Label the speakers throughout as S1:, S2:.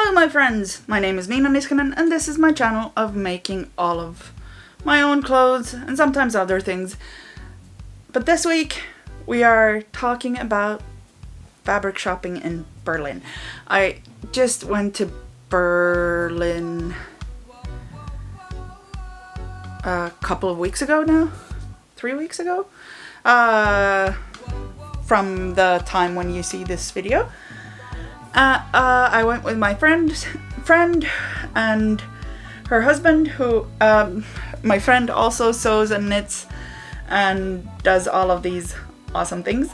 S1: Hello my friends, my name is Niskanen and this is my channel of making all of my own clothes and sometimes other things. But this week we are talking about fabric shopping in Berlin. I just went to Berlin a couple of weeks ago now, 3 weeks ago, from the time when you see this video. I went with my friend and her husband, who my friend also sews and knits and does all of these awesome things.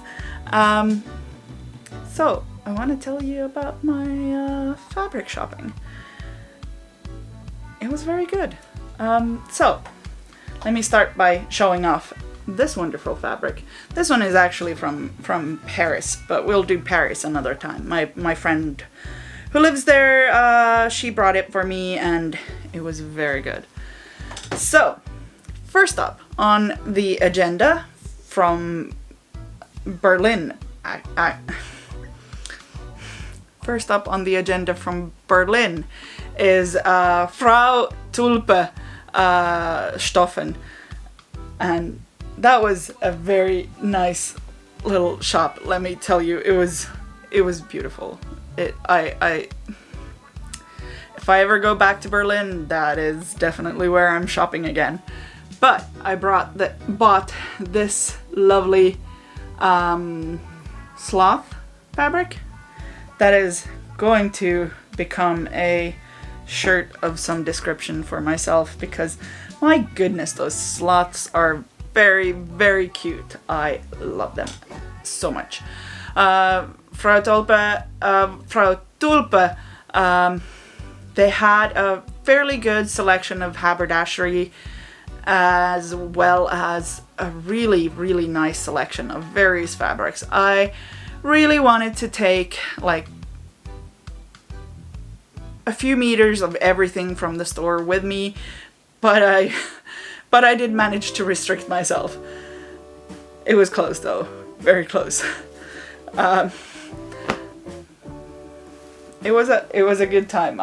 S1: So I want to tell you about my fabric shopping. It was very good. So let me start by showing off this wonderful fabric. This one is actually from Paris, but we'll do Paris another time. My friend who lives there, she brought it for me and it was very good. So first up on the agenda from Berlin, first up on the agenda from Berlin is Frotulpa Stoffen, and that was a very nice little shop. Let me tell you, it was beautiful. If I ever go back to Berlin, that is definitely where I'm shopping again. But I bought this lovely sloth fabric that is going to become a shirt of some description for myself, because my goodness, those sloths are very, very cute. I love them so much. Frotulpa, they had a fairly good selection of haberdashery, as well as a really, really nice selection of various fabrics. I really wanted to take like a few meters of everything from the store with me, but I did manage to restrict myself. It was close though, very close. It was a good time.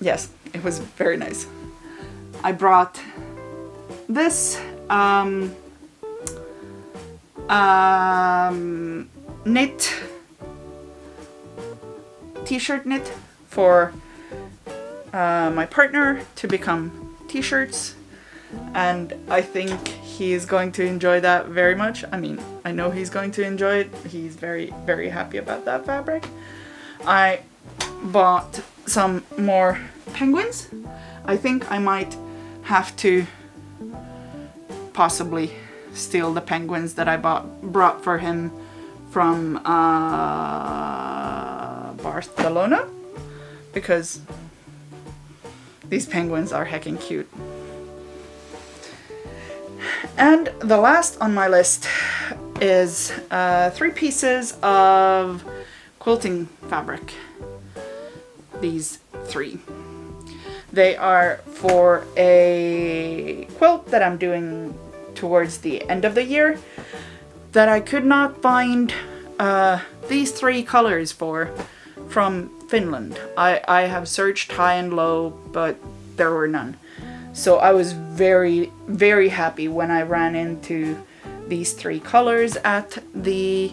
S1: Yes, it was very nice. I brought this knit t-shirt knit for my partner to become t-shirts, and I think he's going to enjoy that very much. I mean, I know he's going to enjoy it. He's very, very happy about that fabric. I bought some more penguins. I think I might have to possibly steal the penguins that I brought for him from Barcelona, because these penguins are heckin' cute. And the last on my list is 3 pieces of quilting fabric. These 3. They are for a quilt that I'm doing towards the end of the year that I could not find these 3 colors from Finland. I have searched high and low, but there were none. So I was very, very happy when I ran into these 3 colors at the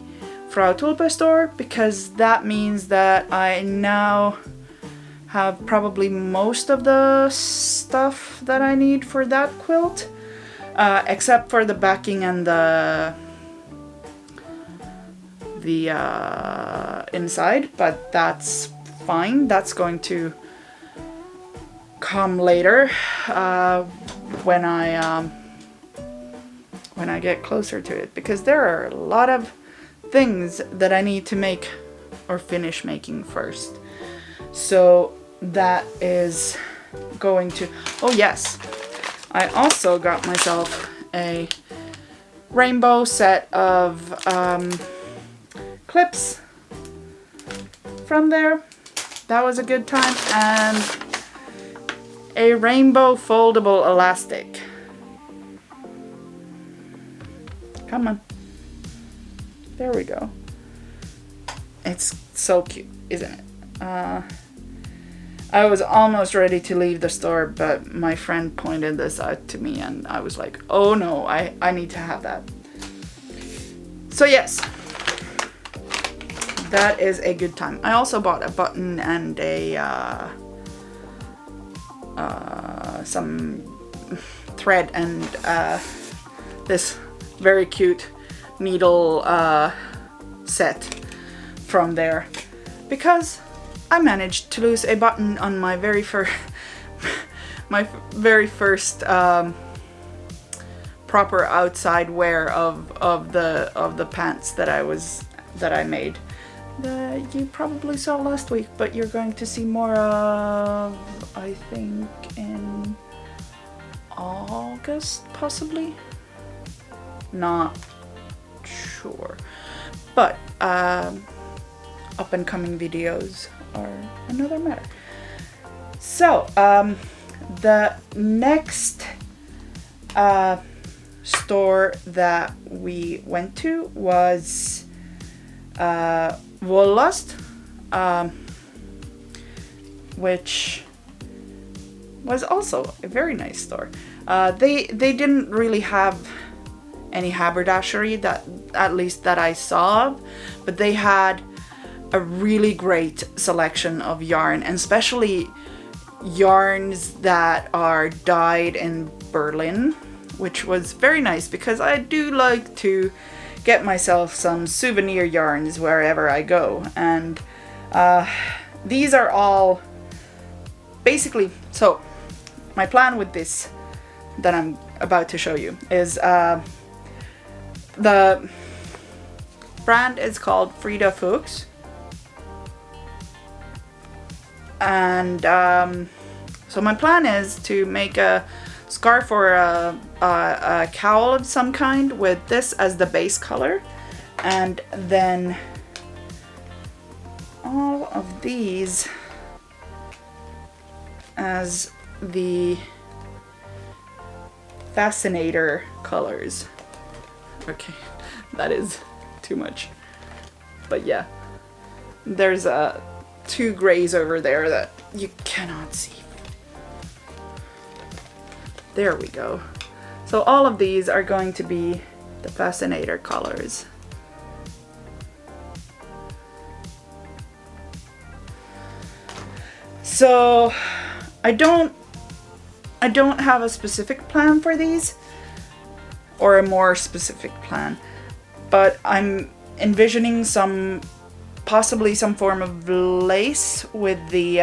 S1: Frotulpa store, because that means that I now have probably most of the stuff that I need for that quilt, except for the backing and the inside, but that's fine. That's going to come later when I get closer to it, because there are a lot of things that I need to make or finish making first. So that is going to... Oh yes, I also got myself a rainbow set of clips from there. That was a good time. And a rainbow foldable elastic. Come on. There we go. It's so cute, isn't it? I was almost ready to leave the store, but my friend pointed this out to me and I was like, oh no, I need to have that. So yes, that is a good time. I also bought a button and a some thread and this very cute needle set from there, because I managed to lose a button on my very first proper outside wear of the pants that I made, that you probably saw last week, but you're going to see more of, I think, in August, possibly? Not sure. But up and coming videos are another matter. So the next store that we went to was Wollust, which was also a very nice store. They didn't really have any haberdashery, that at least that I saw, but they had a really great selection of yarn, and especially yarns that are dyed in Berlin, which was very nice because I do like to get myself some souvenir yarns wherever I go. And these are all basically, so my plan with this that I'm about to show you is the brand is called Frida Fuchs, and so my plan is to make a scarf or a cowl of some kind with this as the base color, and then all of these as the fascinator colors. Okay, that is too much, but yeah, there's two grays over there that you cannot see. There we go. So all of these are going to be the fascinator colors. So I don't have a specific plan for these, or a more specific plan, but I'm envisioning possibly some form of lace with the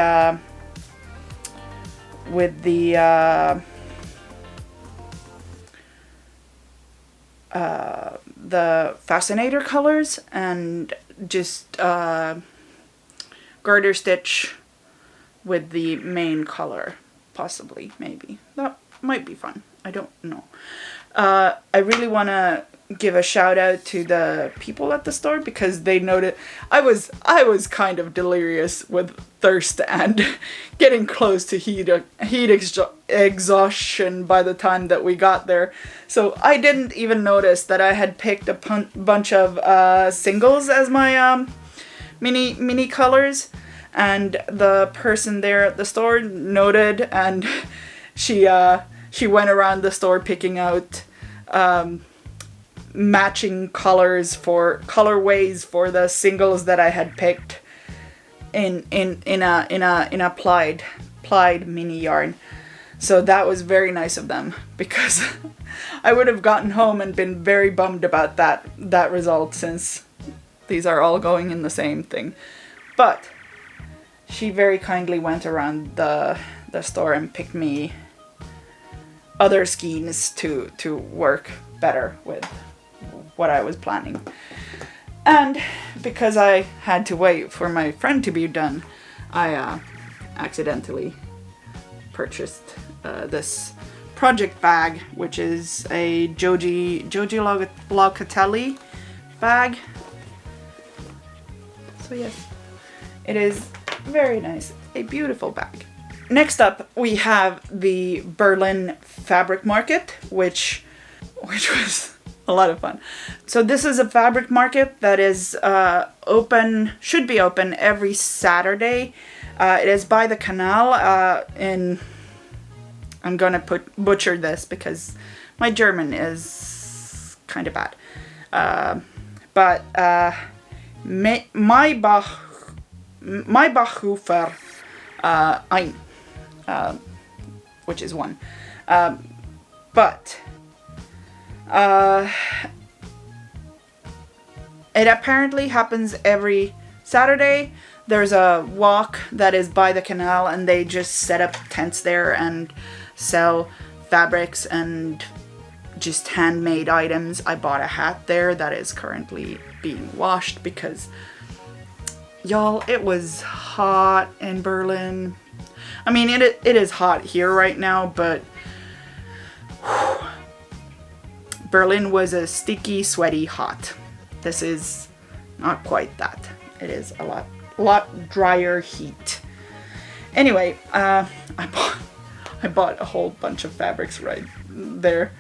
S1: fascinator colors, and just garter stitch with the main color, possibly, maybe. That might be fun. I don't know. I really want to give a shout out to the people at the store, because they noted I was kind of delirious with thirst and getting close to heat exhaustion by the time that we got there. So I didn't even notice that I had picked a bunch of singles as my mini colors, and the person there at the store noted, and she went around the store picking out matching colorways for the singles that I had picked in a plied mini yarn. So that was very nice of them, because I would have gotten home and been very bummed about that result, since these are all going in the same thing. But she very kindly went around the store and picked me other skeins to work better with what I was planning. And because I had to wait for my friend to be done, I accidentally purchased this project bag, which is a Joji Locatelli bag. So yes, it is very nice, a beautiful bag. Next up, we have the Berlin Fabric Market, which was a a lot of fun. So this is a fabric market that is should be open every Saturday. It is by the canal I'm gonna butcher this because my German is kind of bad. But Maybachufer ein, which is one. But it apparently happens every Saturday. There's a walk that is by the canal, and they just set up tents there and sell fabrics and just handmade items. I bought a hat there that is currently being washed because, y'all, it was hot in Berlin. I mean, it is hot here right now, but whew, Berlin was a sticky, sweaty hot. This is not quite that. It is a lot drier heat. Anyway, I bought a whole bunch of fabrics right there.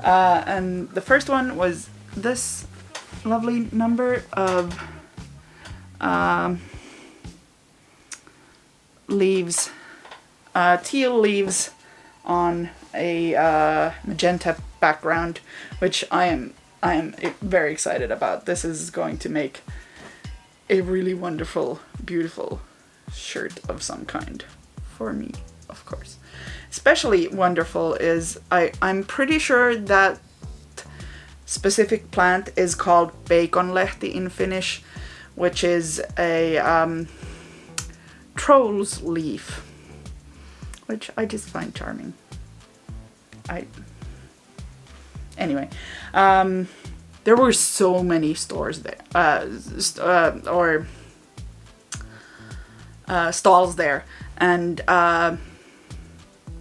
S1: And the first one was this lovely number of leaves, teal leaves on a magenta background, which I am very excited about. This is going to make a really wonderful, beautiful shirt of some kind for me, of course. Especially wonderful is I'm pretty sure that specific plant is called baconlehti in Finnish, which is a troll's leaf, which I just find charming. Anyway, there were so many stores there, stalls there, and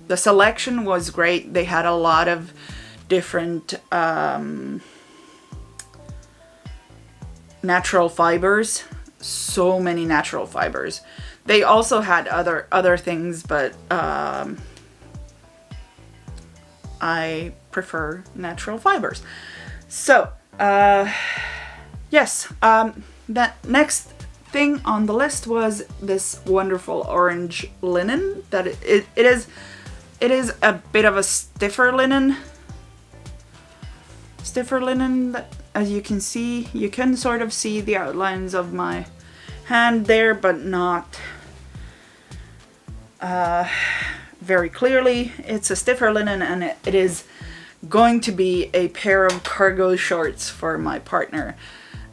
S1: the selection was great. They had a lot of different natural fibers, so many natural fibers. They also had other things, but I prefer natural fibers. So yes, that next thing on the list was this wonderful orange linen. That it is a bit of a stiffer linen. That, as you can see, you can sort of see the outlines of my hand there, but not very clearly. It's a stiffer linen, and it is going to be a pair of cargo shorts for my partner,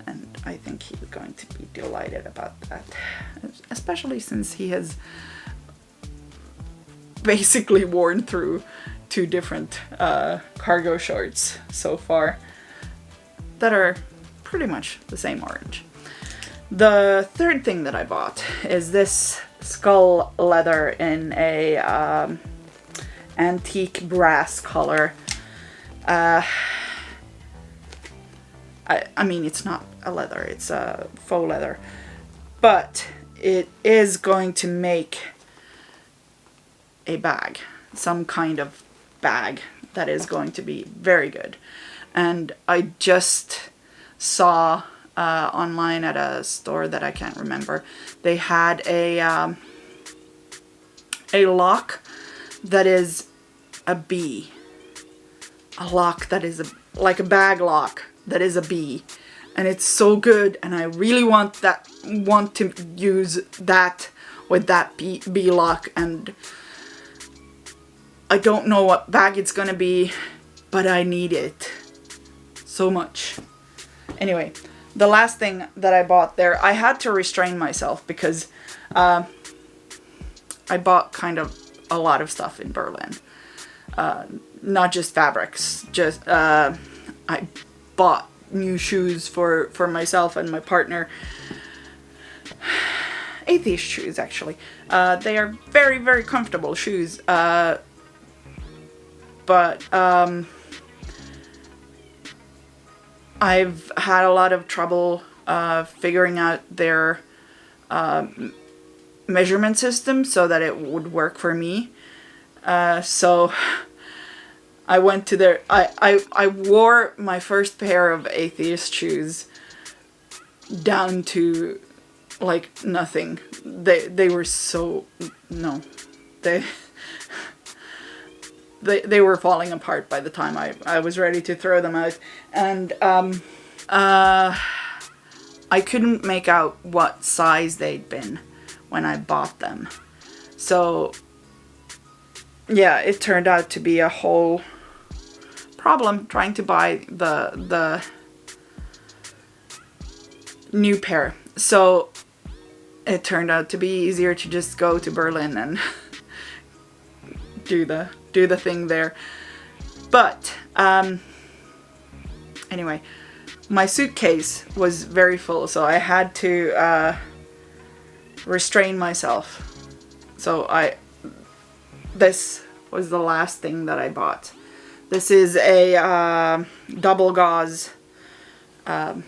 S1: and I think he's going to be delighted about that, especially since he has basically worn through 2 different cargo shorts so far that are pretty much the same orange. The third thing that I bought is this skull leather in a antique brass color. I mean, it's not a leather, it's a faux leather, but it is going to make a bag, some kind of bag that is going to be very good. And I just saw online at a store that I can't remember, they had a lock that is a bee. A lock that is like a bag lock that is a bee, and it's so good, and I really want to use that with that bee lock, and I don't know what bag it's gonna be, but I need it so much. Anyway, the last thing that I bought there, I had to restrain myself because I bought kind of a lot of stuff in Berlin. Not just fabrics, just I bought new shoes for myself and my partner. Atheist shoes, actually. They are very, very comfortable shoes. But I've had a lot of trouble figuring out their measurement system so that it would work for me. So I went to their, I wore my first pair of atheist shoes down to like nothing. They were so, no, they they were falling apart by the time I was ready to throw them out. And I couldn't make out what size they'd been when I bought them. So yeah, it turned out to be a whole problem trying to buy the new pair. So it turned out to be easier to just go to Berlin and do the thing there. But anyway, my suitcase was very full, so I had to restrain myself. So this was the last thing that I bought. This is a double gauze, what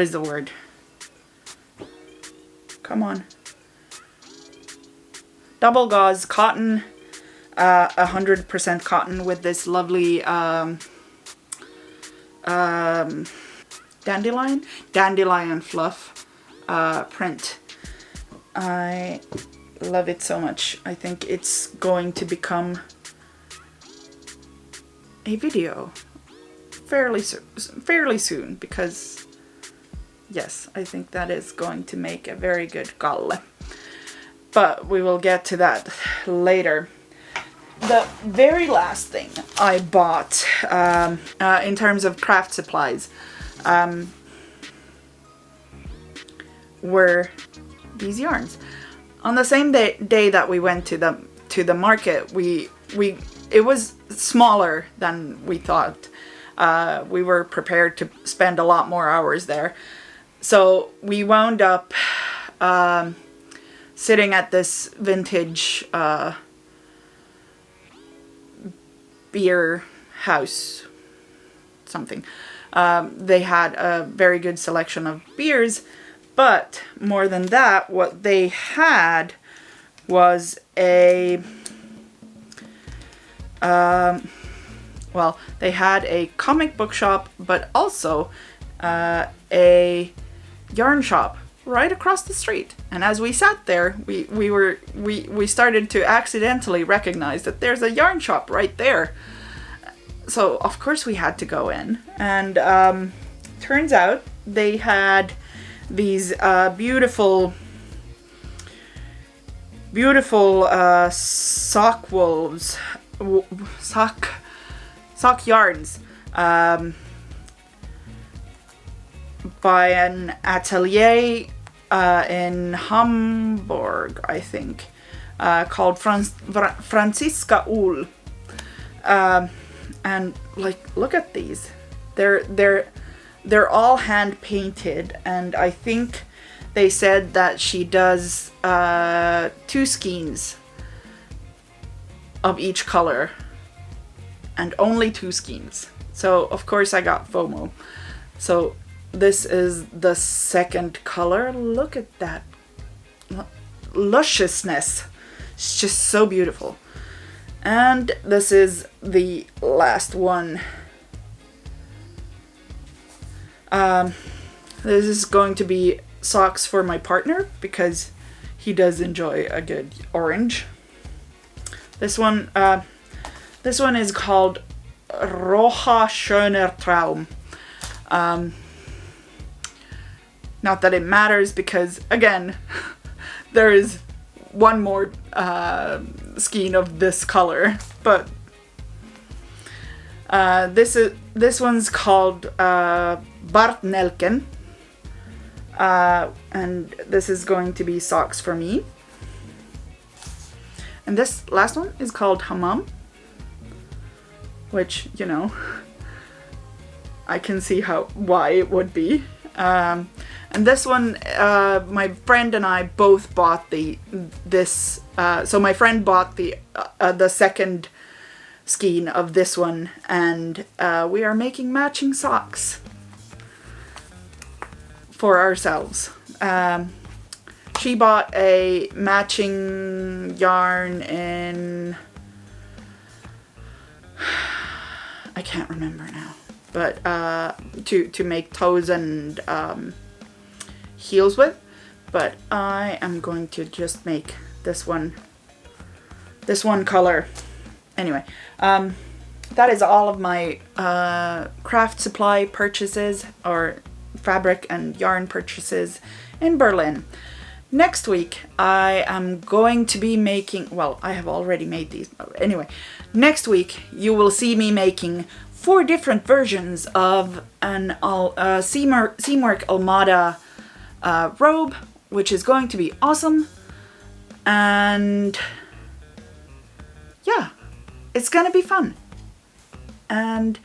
S1: is the word? Come on. Double gauze cotton, 100% cotton with this lovely dandelion fluff print. I love it so much. I think it's going to become a video fairly soon, because yes, I think that is going to make a very good galle. But we will get to that later. The very last thing I bought in terms of craft supplies were these yarns. On the same day that we went to the market, it was smaller than we thought. We were prepared to spend a lot more hours there. So we wound up sitting at this vintage beer house, something. They had a very good selection of beers, but more than that, what they had was a well, they had a comic book shop, but also a yarn shop right across the street. And as we sat there, we started to accidentally recognize that there's a yarn shop right there. So of course we had to go in, and turns out they had these beautiful sock wolves, sock yarns by an atelier in Hamburg, I think, called Franziska Uhl. And like, look at these. They're all hand painted, and I think they said that she does 2 skeins of each color, and only 2 skeins. So of course I got FOMO. So this is the second color. Look at that lusciousness. It's just so beautiful. And this is the last one. This is going to be socks for my partner, because he does enjoy a good orange. This one is called Roha Schöner Traum. Not that it matters, because again, there is one more skein of this color, but this one's called Bart Nelken, and this is going to be socks for me. And this last one is called Hammam, which, you know, I can see why it would be. And this one, my friend and I both bought this. So my friend bought the second skein of this one, and we are making matching socks for ourselves. she bought a matching yarn in, I can't remember now, but to make toes and heels with. But I am going to just make this one color. Anyway, that is all of my craft supply purchases, or fabric and yarn purchases in Berlin. Next week I am going to be making, well, I have already made these. Anyway, next week you will see me making 4 different versions of an Seamwork Almada robe, which is going to be awesome. And yeah, it's gonna be fun. And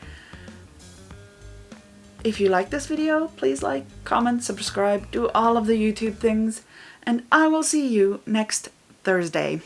S1: if you like this video, please like, comment, subscribe, do all of the YouTube things, and I will see you next Thursday.